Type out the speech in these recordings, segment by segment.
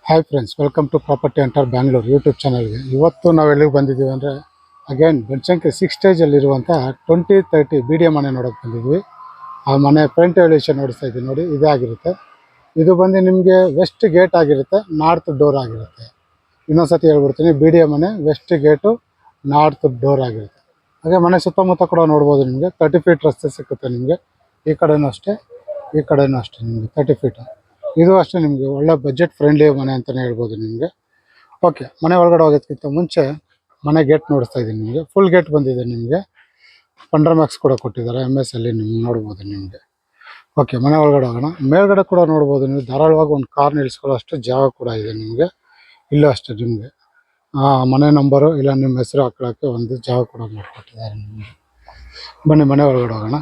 Hi friends, welcome to property ಅಂಟರ್ Bangalore YouTube ಚಾನಲ್ಗೆ. ಇವತ್ತು ನಾವು ಎಲ್ಲಿಗೆ ಬಂದಿದ್ದೀವಿ ಅಂದರೆ ಅಗೇನ್ ಬನಶಂಕರಿ 6 ಸ್ಟೇಜಲ್ಲಿರುವಂಥ 2030 ಬಿ ಡಿ ಎ ಮನೆ ನೋಡೋಕೆ ಬಂದಿದ್ವಿ. ಆ ಮನೆ ಫ್ರಂಟ್ ಎಲಿವೇಷನ್ ನೋಡಿಸ್ತಾ ಇದ್ದೀವಿ ನೋಡಿ, ಇದೇ ಆಗಿರುತ್ತೆ. ಇದು ಬಂದು ನಿಮಗೆ ವೆಸ್ಟ್ ಗೇಟ್ ಆಗಿರುತ್ತೆ, ನಾರ್ತ್ ಡೋರ್ ಆಗಿರುತ್ತೆ. ಇನ್ನೊಂದು ಸತಿ ಹೇಳ್ಬಿಡ್ತೀನಿ, ಬಿ ಡಿ ಎ ಮನೆ ವೆಸ್ಟ್ ಗೇಟು ನಾರ್ತ್ ಡೋರ್ ಆಗಿರುತ್ತೆ. ಹಾಗೆ ಮನೆ ಸುತ್ತಮುತ್ತ ಕೂಡ ನೋಡ್ಬೋದು. ನಿಮಗೆ 30 ಫೀಟ್ ರಸ್ತೆ ಸಿಕ್ಕುತ್ತೆ. ನಿಮಗೆ ಈ ಕಡೆನೂ ಅಷ್ಟೇ, ಈ ಕಡೆನೂ ಅಷ್ಟೇ. ನಿಮಗೆ 30 ಫೀಟು ಇದು ಅಷ್ಟೇ. ನಿಮಗೆ ಒಳ್ಳೆ ಬಜೆಟ್ ಫ್ರೆಂಡ್ಲಿ ಮನೆ ಅಂತಲೇ ಹೇಳ್ಬೋದು ನಿಮಗೆ. ಓಕೆ, ಮನೆ ಒಳಗಡೆ ಹೋಗೋದಕ್ಕಿಂತ ಮುಂಚೆ ಮನೆ ಗೇಟ್ ನೋಡಿಸ್ತಾ ಇದ್ದೀನಿ. ನಿಮಗೆ ಫುಲ್ ಗೇಟ್ ಬಂದಿದೆ. ನಿಮಗೆ ಪಂಡ್ರಮ್ಯಾಕ್ಸ್ ಕೂಡ ಕೊಟ್ಟಿದ್ದಾರೆ MS ಅಲ್ಲಿ, ನಿಮ್ಗೆ ನೋಡ್ಬೋದು ನಿಮಗೆ. ಓಕೆ, ಮನೆ ಒಳಗಡೆ ಹೋಗೋಣ. ಮೇಲ್ಗಡೆ ಕೂಡ ನೋಡ್ಬೋದು ನೀವು, ಧಾರಾಳವಾಗಿ ಒಂದು ಕಾರ್ ನಿಲ್ಲಿಸ್ಕೊಳ್ಳೋ ಅಷ್ಟು ಜಾಗ ಕೂಡ ಇದೆ ನಿಮಗೆ. ಇಲ್ಲೂ ಅಷ್ಟೇ ನಿಮಗೆ ಮನೆ ನಂಬರು ಇಲ್ಲ ನಿಮ್ಮ ಹೆಸರು ಹಾಕೊಳ್ಳೋಕ್ಕೆ ಒಂದು ಜಾಗ ಕೂಡ ಮಾಡಿಕೊಟ್ಟಿದ್ದಾರೆ ನಿಮಗೆ. ಬನ್ನಿ ಮನೆ ಒಳಗಡೆ ಹೋಗೋಣ.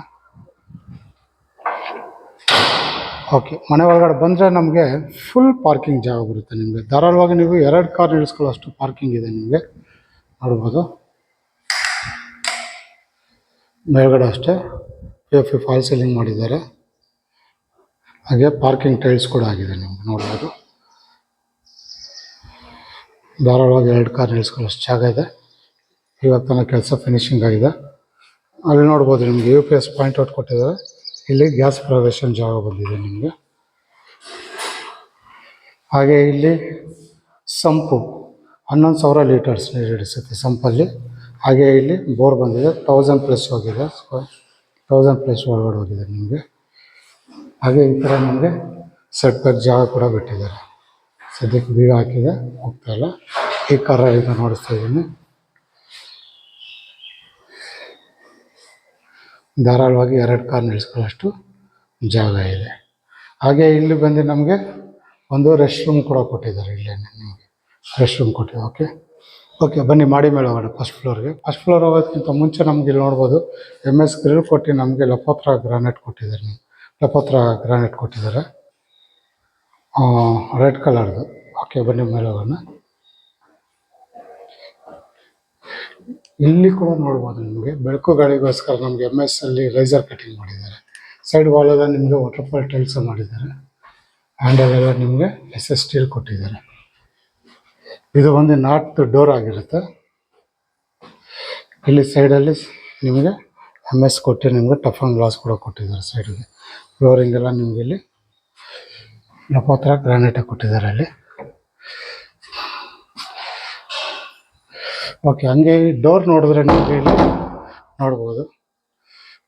ಓಕೆ, ಮನೆ ಒಳಗಡೆ ಬಂದರೆ ನಮಗೆ ಫುಲ್ ಪಾರ್ಕಿಂಗ್ ಜಾಗ ಬರುತ್ತೆ. ನಿಮಗೆ ಧಾರಾಳವಾಗಿ ನೀವು 2 ಕಾರ್ ನಿಲ್ಲಿಸ್ಕೊಳ್ಳೋ ಅಷ್ಟು ಪಾರ್ಕಿಂಗ್ ಇದೆ ನಿಮಗೆ, ನೋಡ್ಬೋದು. ಮೇಲ್ಗಡೆ ಅಷ್ಟೇ POP ಫಾಲ್ ಸೀಲಿಂಗ್ ಮಾಡಿದ್ದಾರೆ. ಹಾಗೆ ಪಾರ್ಕಿಂಗ್ ಟೈಲ್ಸ್ ಕೂಡ ಆಗಿದೆ ನಿಮಗೆ, ನೋಡ್ಬೋದು. ಧಾರಾಳವಾಗಿ 2 ಕಾರ್ ನಿಲ್ಲಿಸ್ಕೊಳ್ಳೋ ಅಷ್ಟು ಜಾಗ ಇದೆ. ಇವಾಗ ತನಕ ಕೆಲಸ ಫಿನಿಶಿಂಗ್ ಆಗಿದೆ. ಅಲ್ಲಿ ನೋಡ್ಬೋದು ನಿಮಗೆ UPS ಪಾಯಿಂಟ್ ಔಟ್ ಕೊಟ್ಟಿದ್ದಾರೆ. ಇಲ್ಲಿ ಗ್ಯಾಸ್ ಪ್ರೊವಿಷನ್ ಜಾಗ ಬಂದಿದೆ ನಿಮಗೆ. ಹಾಗೆ ಇಲ್ಲಿ ಸಂಪು 11,000 ಲೀಟರ್ಸ್ ನೀರು ಹಿಡಿಸುತ್ತೆ ಸಂಪಲ್ಲಿ. ಹಾಗೆ ಇಲ್ಲಿ ಬೋರ್ ಬಂದಿದೆ, 1000 ಪ್ಲಸ್ ಹೋಗಿದೆ, 1000 ಪ್ಲಸ್ ಒಳಗಡೆ ಹೋಗಿದೆ ನಿಮಗೆ. ಹಾಗೆ ಈ ಕಡೆ ನಿಮಗೆ ಸೆಟ್ ಬ್ಯಾಕ್ ಜಾಗ ಕೂಡ ಬಿಟ್ಟಿದ್ದಾರೆ. ಸದ್ಯಕ್ಕೆ ಬೀಗ ಹಾಕಿದೆ, ಹೋಗ್ತಾ ಇಲ್ಲ. ಈ ಕಾರಿಂದ ನೋಡಿಸ್ತಾ ಇದ್ದೀನಿ. ಧಾರಾಳವಾಗಿ 2 ಕಾರ್ ನಿಲ್ಲಿಸ್ಕೊಳ್ಳೋಷ್ಟು ಜಾಗ ಇದೆ. ಹಾಗೆ ಇಲ್ಲಿ ಬಂದು ನಮಗೆ ಒಂದು ರೆಸ್ಟ್ ರೂಮ್ ಕೂಡ ಕೊಟ್ಟಿದ್ದಾರೆ. ಇಲ್ಲೇ ನಿಮಗೆ ರೆಸ್ಟ್ ರೂಮ್ ಕೊಟ್ಟಿದ್ದಾರೆ. ಓಕೆ, ಬನ್ನಿ ಮಾಡಿ ಮೇಲೆ ಹೋಗೋಣ ಫಸ್ಟ್ ಫ್ಲೋರ್ಗೆ. ಫಸ್ಟ್ ಫ್ಲೋರ್ ಹೋಗೋದಕ್ಕಿಂತ ಮುಂಚೆ ನಮಗೆ ಇಲ್ಲಿ ನೋಡ್ಬೋದು MS ಗ್ರಿಲ್ ಕೊಟ್ಟು ನಮಗೆ ಲಪೋತ್ರ ಗ್ರಾನೈಟ್ ಕೊಟ್ಟಿದ್ದಾರೆ. ಲಪೋತ್ರ ಗ್ರಾನೈಟ್ ಕೊಟ್ಟಿದ್ದಾರೆ, ರೆಡ್ ಕಲರ್ದು. ಓಕೆ, ಬನ್ನಿ ಮೇಲೆ ಹೋಗೋಣ. ಇಲ್ಲಿ ಕೂಡ ನೋಡ್ಬೋದು ನಿಮಗೆ ಬೆಳಕು ಗಾಳಿಗೋಸ್ಕರ ನಮಗೆ MS ಅಲ್ಲಿ ರೈಸರ್ ಕಟಿಂಗ್ ಮಾಡಿದ್ದಾರೆ. ಸೈಡ್ ವಾಲ್ ಎಲ್ಲ ನಿಮಗೆ ವಾಟರ್ಫಾಲ್ ಟೈಲ್ಸ್ ಮಾಡಿದ್ದಾರೆ. ಹ್ಯಾಂಡಲ್ ಎಲ್ಲ ನಿಮಗೆ SS ಸ್ಟೀಲ್ ಕೊಟ್ಟಿದ್ದಾರೆ. ಇದು ಒಂದು ನಾರ್ತ್ ಡೋರ್ ಆಗಿರುತ್ತೆ. ಇಲ್ಲಿ ಸೈಡಲ್ಲಿ ನಿಮಗೆ MS ಕೊಟ್ಟು ನಿಮಗೆ ಟಫನ್ ಗ್ಲಾಸ್ ಕೂಡ ಕೊಟ್ಟಿದ್ದಾರೆ ಸೈಡ್ಗೆ. ಫ್ಲೋರಿಂಗ್ ಎಲ್ಲ ನಿಮಗೆ ಇಲ್ಲಿ ಲಪೋತ್ರ ಗ್ರಾನೈಟ್ ಕೊಟ್ಟಿದ್ದಾರೆ ಅಲ್ಲಿ. ಓಕೆ, ಹಂಗೆ ಈ ಡೋರ್ ನೋಡಿದ್ರೆ ನಿಮಗೆ ಇಲ್ಲಿ ನೋಡ್ಬೋದು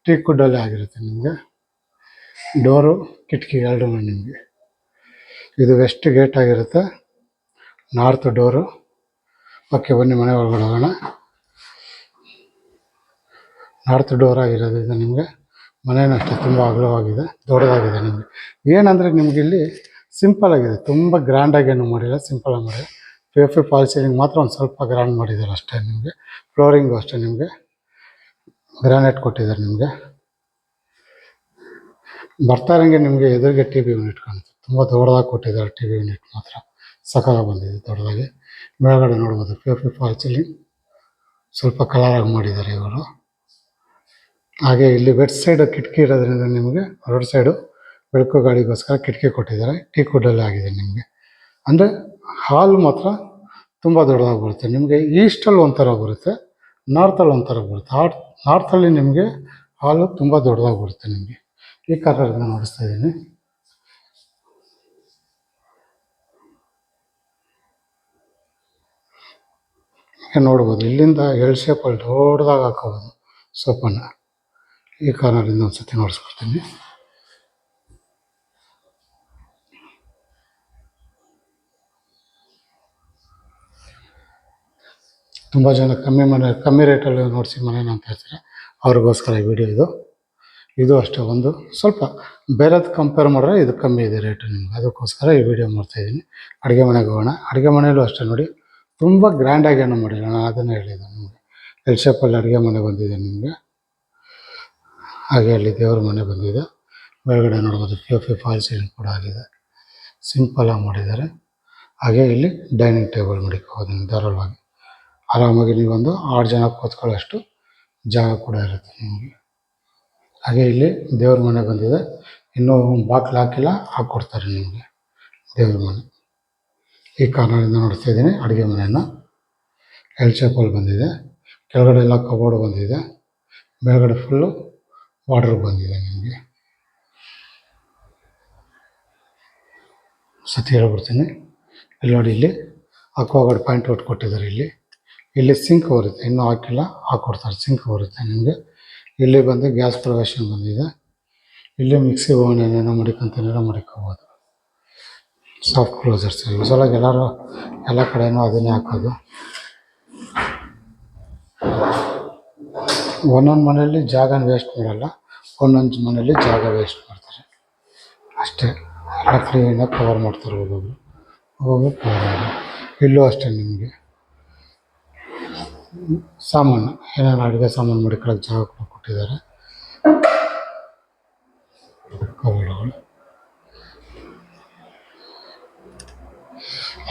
ಟೀಕ್ ವುಡ್ಡಲ್ಲೇ ಆಗಿರುತ್ತೆ ನಿಮಗೆ ಡೋರು, ಕಿಟಕಿ ಎರಡೂ ನಿಮಗೆ. ಇದು ವೆಸ್ಟ್ ಗೇಟ್ ಆಗಿರುತ್ತೆ, ನಾರ್ತ್ ಡೋರು. ಓಕೆ, ಬನ್ನಿ ಮನೆ ಒಳಗಡೆ ಹೋಗೋಣ. ನಾರ್ತ್ ಡೋರ್ ಆಗಿರೋದ್ರಿಂದ ನಿಮಗೆ ಮನೇನೂ ಅಷ್ಟೇ ತುಂಬ ಅಗಲವಾಗಿದೆ, ದೊಡ್ಡದಾಗಿದೆ. ನಿಮಗೆ ಏನಂದರೆ ನಿಮಗೆ ಇಲ್ಲಿ ಸಿಂಪಲ್ ಆಗಿದೆ, ತುಂಬ ಗ್ರ್ಯಾಂಡಾಗಿ ಏನು ಮಾಡಿಲ್ಲ, ಸಿಂಪಲಾಗಿ ಮಾಡಿಲ್ಲ. POP ಫಾಲ್ ಸೀಲಿಂಗ್ ಮಾತ್ರ ಒಂದು ಸ್ವಲ್ಪ ಗ್ರ್ಯಾಂಡ್ ಮಾಡಿದ್ದಾರೆ ಅಷ್ಟೇ. ನಿಮಗೆ ಫ್ಲೋರಿಂಗು ಅಷ್ಟೇ ನಿಮಗೆ ಗ್ರಾನೈಟ್ ಕೊಟ್ಟಿದ್ದಾರೆ. ನಿಮಗೆ ಬರ್ತಾ ಇರೋಂಗೆ ನಿಮಗೆ ಎದುರಿಗೆ TV ಯೂನಿಟ್ ಕಾಣುತ್ತೆ, ತುಂಬ ದೊಡ್ಡದಾಗಿ ಕೊಟ್ಟಿದ್ದಾರೆ. TV ಯೂನಿಟ್ ಮಾತ್ರ ಸಕಾಲ ಬಂದಿದೆ ದೊಡ್ಡದಾಗಿ. ಮೇಲ್ಗಡೆ ನೋಡ್ಬೋದು POP ಫಾಲ್ ಸೀಲಿಂಗ್ ಸ್ವಲ್ಪ ಕಲರಾಗಿ ಮಾಡಿದ್ದಾರೆ ಇವರು. ಹಾಗೆ ಇಲ್ಲಿ ವೆಟ್ ಸೈಡ್ ಕಿಟಕಿ ಇರೋದ್ರಿಂದ ನಿಮಗೆ ರೋಡ್ ಸೈಡು ಬೆಳಕು ಗಾಳಿಗೋಸ್ಕರ ಕಿಟಕಿ ಕೊಟ್ಟಿದ್ದಾರೆ. ಟೀಕ್ ವುಡ್ಡಲ್ಲೇ ಆಗಿದೆ ನಿಮಗೆ. ಅಂದರೆ ಹಾಲ್ ಮಾತ್ರ ತುಂಬ ದೊಡ್ಡದಾಗಿ ಬರುತ್ತೆ. ನಿಮಗೆ ಈಸ್ಟಲ್ಲಿ ಒಂಥರ ಬರುತ್ತೆ, ನಾರ್ತಲ್ಲಿ ಒಂಥರ ಬರುತ್ತೆ. ನಾರ್ತಲ್ಲಿ ನಿಮಗೆ ಹಾಲು ತುಂಬ ದೊಡ್ಡದಾಗಿ ಬರುತ್ತೆ. ನಿಮಗೆ ಈ ಕಾರದಿಂದ ನೋಡಿಸ್ತಾ ಇದ್ದೀನಿ. ನೋಡ್ಬೋದು ಇಲ್ಲಿಂದ L ಶೇಪಲ್ಲಿ ದೊಡ್ಡದಾಗಿ ಹಾಕೋಬೋದು ಸೋಫಾನ. ಈ ಕಾರ್ನರಿಂದ ಒಂದು ಸತಿ ನೋಡಿಸ್ಕೊಡ್ತೀನಿ. ತುಂಬ ಜನ ಕಮ್ಮಿ ರೇಟಲ್ಲಿ ನೋಡಿಸಿ ಮನೇನ ಅಂತ ಹೇಳ್ತಾರೆ, ಅವ್ರಿಗೋಸ್ಕರ ಈ ವಿಡಿಯೋ ಇದು. ಇದು ಅಷ್ಟೇ, ಒಂದು ಸ್ವಲ್ಪ ಬೇರೆದು ಕಂಪೇರ್ ಮಾಡಿದ್ರೆ ಇದು ಕಮ್ಮಿ ಇದೆ ರೇಟು ನಿಮ್ಗೆ, ಅದಕ್ಕೋಸ್ಕರ ಈ ವಿಡಿಯೋ ಮಾಡ್ತಾಯಿದ್ದೀನಿ. ಅಡುಗೆ ಮನೆಗೆ ಹೋಗೋಣ. ಅಡುಗೆ ಮನೆಯಲ್ಲೂ ಅಷ್ಟೇ ನೋಡಿ, ತುಂಬ ಗ್ರ್ಯಾಂಡಾಗಿ ಏನೂ ಮಾಡಿಲ್ಲ, ನಾನು ಅದನ್ನೇ ಹೇಳಿದ್ದೆ ನಿಮಗೆ. L ಶೇಪಲ್ಲಿ ಅಡುಗೆ ಮನೆ ಬಂದಿದೆ ನಿಮಗೆ. ಹಾಗೆ ಅಲ್ಲಿ ದೇವ್ರ ಮನೆ ಬಂದಿದೆ. ಮೇಲ್ಗಡೆ ನೋಡ್ಬೋದು POP ಫಾಲ್ ಸೀಲಿಂಗ್ ಕೂಡ ಆಗಿದೆ, ಸಿಂಪಲಾಗಿ ಮಾಡಿದ್ದಾರೆ. ಹಾಗೆ ಇಲ್ಲಿ ಡೈನಿಂಗ್ ಟೇಬಲ್ ಮಡಿಕೋಬೋದು ನಿಮ್ಗೆ ಧಾರಾಳವಾಗಿ. ಆರಾಮಾಗಿ ನೀವೊಂದು 6 ಜನ ಕೂತ್ಕೊಳ್ಳೋಷ್ಟು ಜಾಗ ಕೂಡ ಇರುತ್ತೆ ನಿಮಗೆ. ಹಾಗೆ ಇಲ್ಲಿ ದೇವ್ರ ಮನೆ ಬಂದಿದೆ, ಇನ್ನೂ ಬಾಗಿಲು ಹಾಕಿಲ್ಲ, ಹಾಕ್ಕೊಡ್ತಾರೆ ನಿಮಗೆ ದೇವ್ರ ಮನೆ. ಈ ಕಾರ್ನರಿಂದ ನೋಡ್ತಾ ಇದ್ದೀನಿ ಅಡುಗೆ ಮನೆಯನ್ನು. ಎಲ್ ಶೇಪಲ್ಲಿ ಬಂದಿದೆ. ಕೆಳಗಡೆ ಎಲ್ಲ ಕಬೋರ್ಡ್ ಬಂದಿದೆ. ಮೇಲ್ಗಡೆ ಫುಲ್ಲು ವಾರ್ಡ್ರೋಬ್ ಬಂದಿದೆ. ನಿಮಗೆ ಸತಿ ಹೇಳ್ಬಿಡ್ತೀನಿ. ಇಲ್ಲಿ ನೋಡಿ, ಇಲ್ಲಿ ಅಕ್ವಾಗಾರ್ಡ್ ಪಾಯಿಂಟ್ ಔಟ್ ಕೊಟ್ಟಿದ್ದಾರೆ. ಇಲ್ಲಿ ಸಿಂಕ್ ಬರುತ್ತೆ, ಇನ್ನೂ ಹಾಕಿಲ್ಲ, ಹಾಕ್ಕೊಡ್ತಾರೆ. ಸಿಂಕ್ ಬರುತ್ತೆ ನಿಮಗೆ. ಇಲ್ಲಿ ಬಂದು ಗ್ಯಾಸ್ ಪ್ರೊವಿಷನ್ ಬಂದಿದೆ. ಇಲ್ಲಿ ಮಿಕ್ಸಿ ಓವನ್ ಏನೇನೋ ಮಡಿಕೊಂತೇನೋ ಮಡಿಕೋಬೋದು. ಸಾಫ್ಟ್ ಕ್ಲೋಸರ್ಸ್ ಯೂಸಲಾಗಿ ಎಲ್ಲರೂ ಎಲ್ಲ ಕಡೆಯೂ ಅದನ್ನೇ ಹಾಕೋದು. ಒಂದೊಂದು ಮನೆಯಲ್ಲಿ ಜಾಗನ ವೇಸ್ಟ್ ಮಾಡಲ್ಲ, ಒಂದೊಂದು ಮನೆಯಲ್ಲಿ ಜಾಗ ವೇಸ್ಟ್ ಮಾಡ್ತಾರೆ ಅಷ್ಟೇ. ಎಲ್ಲ ಕ್ಲೀನಾಗಿ ಕವರ್ ಮಾಡ್ತಾರೆ ಒಬ್ಬೊಬ್ಬರು ಕವರ್ ಮಾಡಿ. ಇಲ್ಲೂ ಅಷ್ಟೇ ನಿಮಗೆ ಸಾಮಾನು ಏನೇನು ಅಡುಗೆ ಸಾಮಾನು ಮಡಿಕೊಳ್ಳೋಕೆ ಜಾಗ ಕೂಡ ಕೊಟ್ಟಿದ್ದಾರೆ. ಕಬೋರ್ಡ್ಗಳು.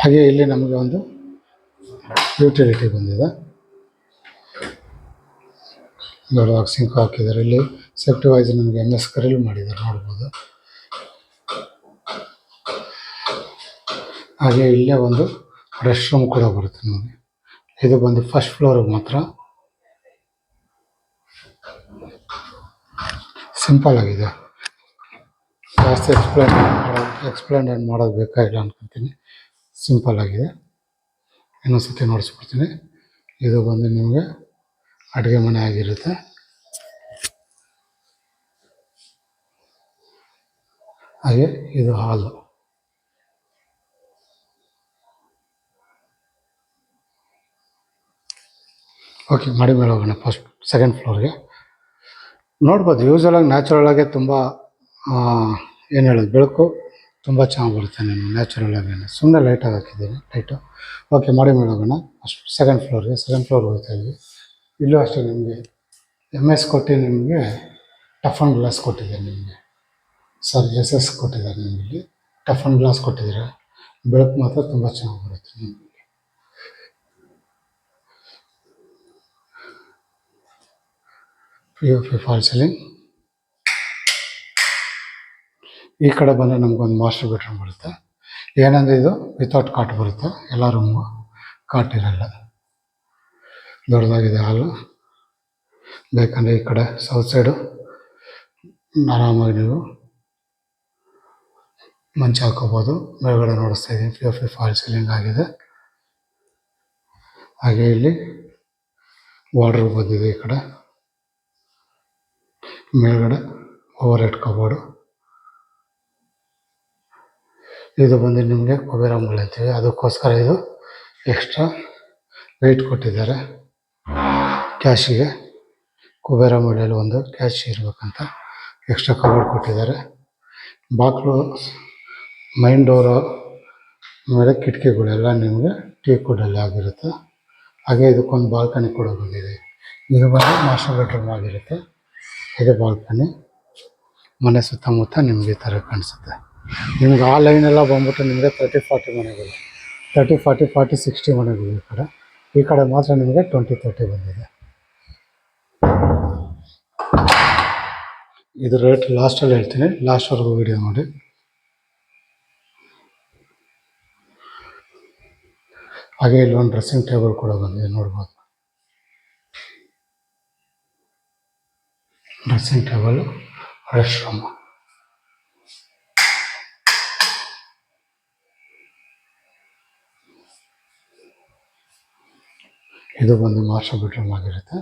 ಹಾಗೆ ಇಲ್ಲಿ ನಮಗೆ ಒಂದು ಯುಟಿಲಿಟಿ ಬಂದಿದೆ. ದೊಡ್ಡದಾಗಿ ಸಿಂಕ್ ಹಾಕಿದ್ದಾರೆ. ಇಲ್ಲಿ ಸೇಫ್ಟಿ ವೈಸ್ ನಮಗೆ MS ಕರಿಲ್ ಮಾಡಿದ್ದಾರೆ, ನೋಡ್ಬೋದು. ಹಾಗೆ ಇಲ್ಲೇ ಒಂದು ರೆಸ್ಟ್ ರೂಮ್ ಕೂಡ ಬರುತ್ತೆ ನಮಗೆ. ಇದು ಬಂದು ಫಸ್ಟ್ ಫ್ಲೋರಿಗೆ ಮಾತ್ರ. ಸಿಂಪಲ್ ಆಗಿದೆ, ಜಾಸ್ತಿ ಎಕ್ಸ್ಪ್ಲೇನ್ ಏನು ಮಾಡೋದು ಬೇಕಾಗಿಲ್ಲ ಅನ್ಕೊತೀನಿ. ಸಿಂಪಲ್ ಆಗಿದೆ. ಇನ್ನೊಂದ್ಸತಿ ನೋಡಿಸ್ಬಿಡ್ತೀನಿ. ಇದು ಬಂದು ನಿಮಗೆ ಅಡುಗೆ ಮನೆ ಆಗಿರುತ್ತೆ. ಹಾಗೆ ಇದು ಹಾಲು. ಓಕೆ, ಮಾಡಿ ಮೇಲೆ ಹೋಗೋಣ. ಸೆಕೆಂಡ್ ಫ್ಲೋರ್ಗೆ ನೋಡ್ಬೋದು. ಯೂಶಲಾಗಿ ನ್ಯಾಚುರಲಾಗೆ ತುಂಬ ಏನು ಹೇಳೋದು, ಬೆಳಕು ತುಂಬ ಚೆನ್ನಾಗಿ ಬರುತ್ತೆ. ನಿಮಗೆ ನ್ಯಾಚುರಲಾಗಿ ಸುಮ್ಮನೆ ಲೈಟಾಗಿ ಹಾಕಿದ್ದೀನಿ, ಲೈಟು. ಓಕೆ, ಮಾಡಿ ಮೇಲೆ ಹೋಗೋಣ. ಸೆಕೆಂಡ್ ಫ್ಲೋರ್ ಹೋಗ್ತಾ ಇದ್ವಿ. ಇಲ್ಲೂ ಅಷ್ಟೇ ನಿಮಗೆ MS ಕೊಟ್ಟು ನಿಮಗೆ ಟಫನ್ ಗ್ಲಾಸ್ ಕೊಟ್ಟಿದ್ದಾರೆ. ನಿಮಗೆ SS ಕೊಟ್ಟಿದ್ದಾರೆ. ನಿಮಗೆ ಟಫನ್ ಗ್ಲಾಸ್ ಕೊಟ್ಟಿದ್ದಾರೆ. ಬೆಳಕು ಮಾತ್ರ ತುಂಬ ಚೆನ್ನಾಗಿ ಬರುತ್ತೆ ನಿಮಗೆ. POP fall ceiling. ಈ ಕಡೆ ಬಂದರೆ ನಮಗೊಂದು ಮಾಸ್ಟರ್ ಬೆಡ್ರೂಮ್ ಬರುತ್ತೆ. ಏನಂದರೆ ಇದು ವಿತೌಟ್ ಕಾಟ್ ಬರುತ್ತೆ. ಎಲ್ಲ ರೂಮು ಕಾಟ್ ಇರಲ್ಲ. ದೊಡ್ಡದಾಗಿದೆ ಹಾಲು. ಬೇಕಂದರೆ ಈ ಕಡೆ ಸೌತ್ ಸೈಡು ಆರಾಮಾಗಿ ನೀವು ಮಂಚ ಹಾಕೋಬೋದು. ಮೇಲ್ಗಡೆ ನೋಡಿಸ್ತಾ ಇದ್ದೀನಿ POP ಫಾಲ್ ಸೀಲಿಂಗ್ ಆಗಿದೆ. ಹಾಗೆ ಇಲ್ಲಿ ವಾರ್ಡ್ರೋಬ್ ಬಂದಿದೆ. ಈ ಕಡೆ ಮೇಲ್ಗಡೆ ಓವರ್ ಹೆಡ್ ಕಬೋರ್ಡು. ಇದು ಬಂದು ನಿಮಗೆ ಕುಬೇರ ಮೂಲೆ ಅಂತೀವಿ, ಅದಕ್ಕೋಸ್ಕರ ಇದು ಎಕ್ಸ್ಟ್ರಾ ವೆಯ್ಟ್ ಕೊಟ್ಟಿದ್ದಾರೆ. ಕ್ಯಾಶಿಗೆ ಕುಬೇರ ಮೂಲೆಯಲ್ಲಿ ಒಂದು ಕ್ಯಾಶ್ ಇರಬೇಕಂತ ಎಕ್ಸ್ಟ್ರಾ ಕಬೋರ್ಡ್ ಕೊಟ್ಟಿದ್ದಾರೆ. ಬಾಗಿಲು ಮೈನ್ ಡೋರು ಮೇಲೆ ಕಿಟಕಿಗಳೆಲ್ಲ ನಿಮಗೆ ಟೀಕುಡಲ್ಲಿ ಆಗಿರುತ್ತೆ. ಹಾಗೆ ಇದಕ್ಕೊಂದು ಬಾಲ್ಕನಿ ಕೂಡ ಬಂದಿದೆ. ಇದು ಬಂದು ಮಾಸ್ಟರ್ ಬೆಡ್ರೂಮ್ ಆಗಿರುತ್ತೆ. ಇದು ಬಾಲ್ಕನಿ. ಮನೆ ಸುತ್ತಮುತ್ತ ನಿಮಗೆ ಈ ಥರ ಕಾಣಿಸುತ್ತೆ. ನಿಮ್ಗೆ ಆ ಲೈನೆಲ್ಲ ಬಂದ್ಬಿಟ್ಟು ನಿಮಗೆ 30-40 ಮನೆಗಳು, 30-40-60 ಮನೆಗಳು ಈ ಕಡೆ ಮಾತ್ರ ನಿಮಗೆ 20-30 ಬಂದಿದೆ. ಇದು ರೇಟ್ ಲಾಸ್ಟಲ್ಲಿ ಹೇಳ್ತೀನಿ, ಲಾಸ್ಟ್ವರೆಗೂ ವಿಡಿಯೋ ನೋಡಿ. ಹಾಗೆ ಇಲ್ಲಿ ಒಂದು ಡ್ರೆಸ್ಸಿಂಗ್ ಟೇಬಲ್ ಕೂಡ ಬಂದಿದೆ, ನೋಡ್ಬೋದು. Dressing table, rest room. ಇದು ಬಂದು ಮಾಸ್ಟರ್ ಬೆಡ್ರೂಮ್ ಆಗಿರುತ್ತೆ.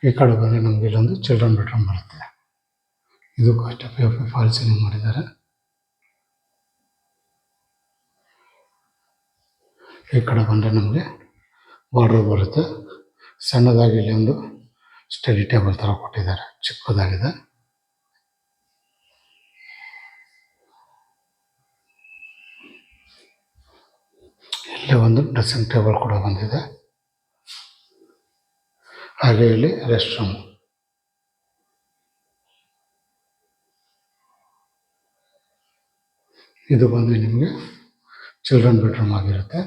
ಈ ಕಡೆ ಬಂದು ನಮಗೆ ಇಲ್ಲೊಂದು ಚಿಲ್ಡ್ರನ್ ಬೆಡ್ರೂಮ್ ಬರುತ್ತೆ. ಇದಕ್ಕೂ ಅಷ್ಟೇ POP ಫಾಲ್ ಸೀಲಿಂಗ್ ಮಾಡಿದ್ದಾರೆ. ಈ ಕಡೆ ಬಂದರೆ ನಮಗೆ ವಾರ್ಡ್ರೋಬ್ ಬರುತ್ತೆ. ಸಣ್ಣದಾಗಿ ಇಲ್ಲಿ ಒಂದು ಸ್ಟಡಿ ಟೇಬಲ್ ಥರ ಕೊಟ್ಟಿದ್ದಾರೆ, ಚಿಕ್ಕದಾಗಿದೆ. ಇಲ್ಲಿ ಒಂದು ಡ್ರೆಸ್ಸಿಂಗ್ ಟೇಬಲ್ ಕೂಡ ಬಂದಿದೆ. ಹಾಗೆ ಇಲ್ಲಿ ರೆಸ್ಟ್ ರೂಮ್. ಇದು ಬಂದು ನಿಮಗೆ ಚಿಲ್ಡ್ರನ್ ಬೆಡ್ರೂಮ್ ಆಗಿರುತ್ತೆ.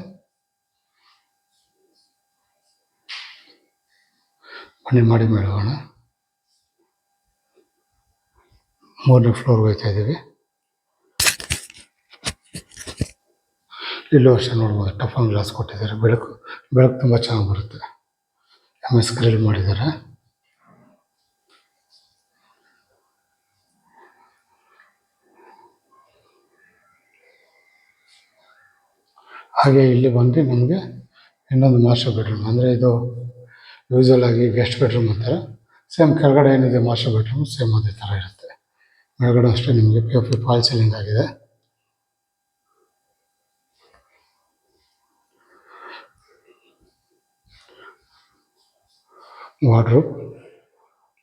ಬನ್ನಿ ಮಾಡಿ ಮೇಲೆ ಹೋಗೋಣ. 3ನೇ ಫ್ಲೋರ್ಗೆ ಹೋಗ್ತಾ ಇದ್ದೀವಿ. ಇಲ್ಲೂ ಅಷ್ಟೇ ನೋಡ್ಬೋದು, ಟಫನ್ ಗ್ಲಾಸ್ ಕೊಟ್ಟಿದ್ದಾರೆ. ಬೆಳಕು ತುಂಬ ಚೆನ್ನಾಗಿ ಬರುತ್ತೆ. MS ಗ್ರಿಲ್ ಮಾಡಿದ್ದಾರೆ. ಹಾಗೆ ಇಲ್ಲಿ ಬಂದು ನಮಗೆ ಇನ್ನೊಂದು ಮಾಸ್ಟರ್ ಬೆಡ್ರೂಮ್, ಅಂದರೆ ಇದು ಯೂಶುವಲ್ ಆಗಿ ಗೆಸ್ಟ್ ಬೆಡ್ರೂಮ್ ಅಂತಾರೆ. ಸೇಮ್ ಕೆಳಗಡೆ ಏನಿದೆ ಮಾಸ್ಟರ್ ಬೆಡ್ರೂಮ್ ಸೇಮ್ ಅದೇ ಥರ ಇರುತ್ತೆ. ಮೇಲ್ಗಡೆ ಅಷ್ಟೇ ನಿಮಗೆ POP ಫಾಲ್ ಸೀಲಿಂಗ್ ಆಗಿದೆ. Wardrobe,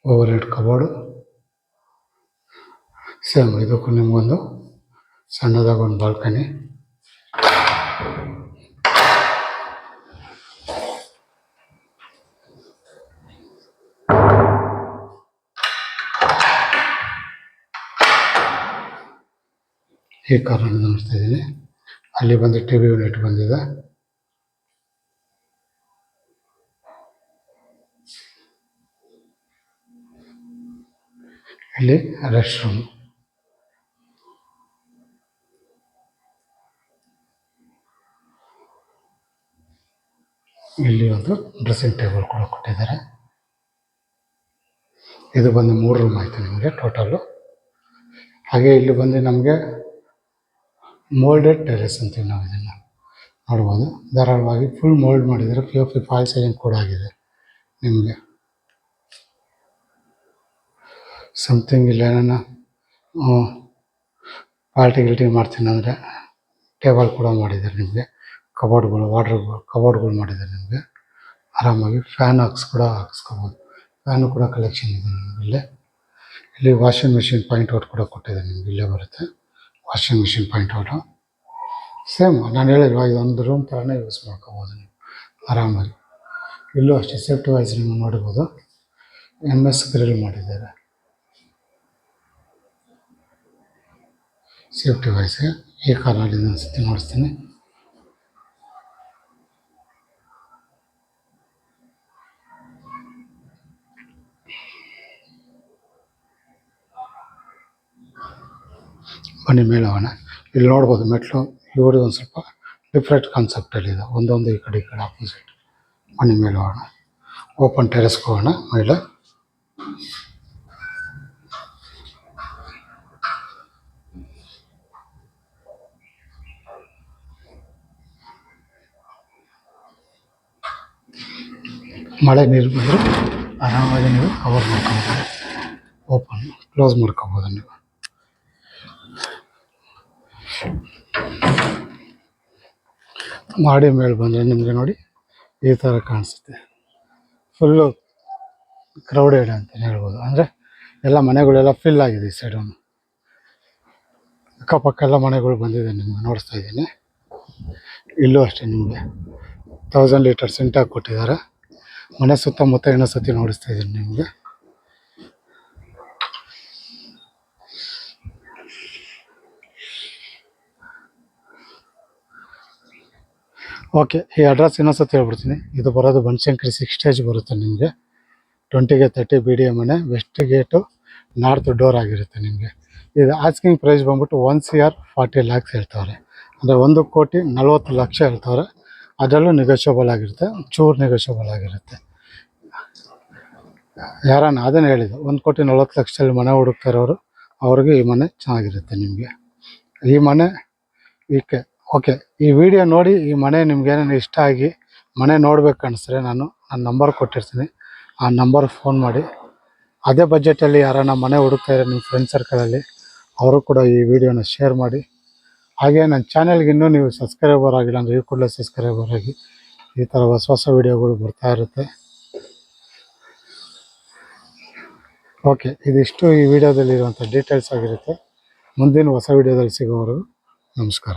over head cupboard, same ಇದಕ್ಕೂ ನಿಮಗೊಂದು ಸಣ್ಣದಾಗಿ ಒಂದು ಬಾಲ್ಕನಿ. ಈ ಕಾರ್ನಲ್ಲಿ ನೋಡ್ತಾ ಇದ್ದೀನಿ. ಅಲ್ಲಿ ಬಂದು TV ಯೂನಿಟ್ ಬಂದಿದೆ. ಇಲ್ಲಿ ರೆಸ್ಟ್ ರೂಮ್, ಇಲ್ಲಿ ಒಂದು ಡ್ರೆಸ್ಸಿಂಗ್ ಟೇಬಲ್ ಕೂಡ ಕೊಟ್ಟಿದ್ದಾರೆ. ಇದು ಬಂದು 3 ರೂಮ್ ಆಯಿತು ನಿಮಗೆ ಟೋಟಲ್ಲು. ಹಾಗೆ ಇಲ್ಲಿ ಬಂದು ನಮಗೆ ಮೋಲ್ಡೆಡ್ ಟೆರೆಸ್ ಅಂತೀವಿ ನಾವು ಇದನ್ನು ನೋಡ್ಬೋದು. ಧಾರಾಳವಾಗಿ ಫುಲ್ ಮೋಲ್ಡ್ ಮಾಡಿದ್ದಾರೆ. POP ಫಾಲ್ ಸೀಲಿಂಗ್ ಕೂಡ ಆಗಿದೆ ನಿಮಗೆ. ಸಮಥಿಂಗ್ ಇಲ್ಲ ಏನಾನ ಪಾರ್ಟಿ ಮಾಡ್ತೀನಿ ಅಂದರೆ ಟೇಬಲ್ ಕೂಡ ಮಾಡಿದ್ದಾರೆ ನಿಮಗೆ. ಕಬೋರ್ಡ್ಗಳು, ಕಬೋರ್ಡ್ಗಳು ಮಾಡಿದ್ದಾರೆ ನಿಮಗೆ. ಆರಾಮಾಗಿ ಫ್ಯಾನ್ ಹಾಕ್ಸ್ಕೊಬೋದು. ಫ್ಯಾನು ಕೂಡ ಕಲೆಕ್ಷನ್ ಇದೆ ನಿಮಗೆ. ಇಲ್ಲಿ ವಾಷಿಂಗ್ ಮಿಷಿನ್ ಪಾಯಿಂಟ್ ಔಟ್ ಕೂಡ ಕೊಟ್ಟಿದ್ದಾರೆ ನಿಮಗೆ. ಇಲ್ಲೇ ಬರುತ್ತೆ washing machine point out. Same ನಾನು ಹೇಳಿಲ್ವಾ, ಇದೊಂದು ರೂಮ್ ಥರನೇ ಯೂಸ್ ಮಾಡ್ಕೋಬೋದು ನೀವು ಆರಾಮಾಗಿ. ಇಲ್ಲೂ ಅಷ್ಟೇ ಸೇಫ್ಟಿ ವೈಸ್ ನೀವು ನೋಡ್ಬೋದು. MS ಗ್ರಿಲ್ ಮಾಡಿದ್ದಾರೆ ಸೇಫ್ಟಿ ವೈಸ್ಗೆ. ಈ ಕಾರ್ನಲ್ಲಿ ಇನ್ನೊಂದ್ಸತಿ ನೋಡಿಸ್ತೀನಿ. ಬನ್ನಿ ಮೇಲೆ ಹೋಗೋಣ. ಇಲ್ಲಿ ನೋಡ್ಬೋದು ಮೆಟ್ಲು. ಇವರು ಒಂದು ಸ್ವಲ್ಪ ಡಿಫ್ರೆಂಟ್ ಕಾನ್ಸೆಪ್ಟಲ್ಲಿದೆ, ಒಂದೊಂದು ಈ ಕಡೆ ಆಪೋಸಿಟ್. ಬನ್ನಿ ಮೇಲೆ ಹೋಗೋಣ. ಓಪನ್ ಟೆರೆಸ್ಗೆ ಹೋಗೋಣ ಮೇಲೆ. ಮಳೆ ನೀರು ಬಂದರೆ ಆರಾಮಾಗಿ ನೀವು ಕವರ್ ಮಾಡ್ಕೊಬೋದು. ಓಪನ್ ಕ್ಲೋಸ್ ಮಾಡ್ಕೋಬೋದು ನೀವು. ಮಾಡಿ ಮೇಲೆ ಬಂದರೆ ನಿಮಗೆ ನೋಡಿ ಈ ಥರ ಕಾಣಿಸುತ್ತೆ. ಫುಲ್ಲು ಕ್ರೌಡೆಡ್ ಅಂತಲೇ ಹೇಳ್ಬೋದು. ಅಂದರೆ ಎಲ್ಲ ಮನೆಗಳೆಲ್ಲ ಫಿಲ್ ಆಗಿದೆ ಈ ಸೈಡು. ಅಕ್ಕಪಕ್ಕ ಎಲ್ಲ ಮನೆಗಳು ಬಂದಿದೆ ನಿಮಗೆ ನೋಡಿಸ್ತಾ ಇದ್ದೀನಿ. ಇಲ್ಲೂ ಅಷ್ಟೇ ನಿಮಗೆ 1000 ಲೀಟರ್ ಸಿಂಟಾಗಿ ಕೊಟ್ಟಿದ್ದಾರೆ. ಮನೆ ಸುತ್ತಮುತ್ತ ಇನ್ನೊಂದು ಸತಿ ನೋಡಿಸ್ತಾ ಇದ್ದೀನಿ ನಿಮಗೆ. ಓಕೆ, ಈ ಅಡ್ರೆಸ್ ಇನ್ನೊಂದು ಸತಿ ಹೇಳ್ಬಿಡ್ತೀನಿ. ಇದು ಬರೋದು ಬನಶಂಕರಿ 6 ಸ್ಟೇಜ್ ಬರುತ್ತೆ ನಿಮಗೆ. 20ಗೆ 30 BDA ಮನೆ, ವೆಸ್ಟ್ ಗೇಟು, ನಾರ್ತ್ ಡೋರ್ ಆಗಿರುತ್ತೆ ನಿಮಗೆ. ಇದು ಆಸ್ಕಿಂಗ್ ಪ್ರೈಸ್ ಬಂದ್ಬಿಟ್ಟು 1,40 lakhs ಹೇಳ್ತವ್ರೆ. ಅಂದರೆ 1,40,40,00,000 ಹೇಳ್ತವ್ರೆ. ಅದರಲ್ಲೂ ನೆಗೋಷಿಯಬಲ್ ಆಗಿರುತ್ತೆ, ಚೂರು ನೆಗೋಷಿಯಬಲ್ ಆಗಿರುತ್ತೆ. ಯಾರನ್ನ ಅದನ್ನು ಹೇಳಿದ್ದು 1,40,00,000 ಮನೆ ಹುಡುಕ್ತಾ ಇರೋರು ಅವ್ರಿಗೆ ಈ ಮನೆ ಚೆನ್ನಾಗಿರುತ್ತೆ ನಿಮಗೆ. ಈ ಮನೆ ಓಕೆ, ಈ ವಿಡಿಯೋ ನೋಡಿ ಈ ಮನೆ ನಿಮ್ಗೆ ಏನೇನು ಇಷ್ಟ ಆಗಿ ಮನೆ ನೋಡ್ಬೇಕು ಅನಿಸಿದ್ರೆ ನನ್ನ ನಂಬರ್ ಕೊಟ್ಟಿರ್ತೀನಿ. ಆ ನಂಬರ್ ಫೋನ್ ಮಾಡಿ. ಅದೇ ಬಜೆಟಲ್ಲಿ ಯಾರನ್ನ ಮನೆ ಹುಡುಕ್ತಾ ಇರೋ ನಿಮ್ಮ ಫ್ರೆಂಡ್ ಸರ್ಕಲಲ್ಲಿ ಅವರು ಕೂಡ ಈ ವಿಡಿಯೋನ ಶೇರ್ ಮಾಡಿ. ಹಾಗೆ ನನ್ನ ಚಾನಲ್ಗೆ ಇನ್ನೂ ನೀವು ಸಬ್ಸ್ಕ್ರೈಬರ್ ಆಗಿಲ್ಲ ಅಂದರೆ ಈ ಕೂಡಲೇ ಸಬ್ಸ್ಕ್ರೈಬರ್ ಆಗಿ. ಈ ಥರ ಹೊಸ ವಿಡಿಯೋಗಳು ಬರ್ತಾ ಇರುತ್ತೆ. ಓಕೆ, ಇದಿಷ್ಟು ಈ ವಿಡಿಯೋದಲ್ಲಿರುವಂಥ ಡೀಟೇಲ್ಸ್ ಆಗಿರುತ್ತೆ. ಮುಂದಿನ ಹೊಸ ವಿಡಿಯೋದಲ್ಲಿ ಸಿಗೋವರೆಗೂ ನಮಸ್ಕಾರ.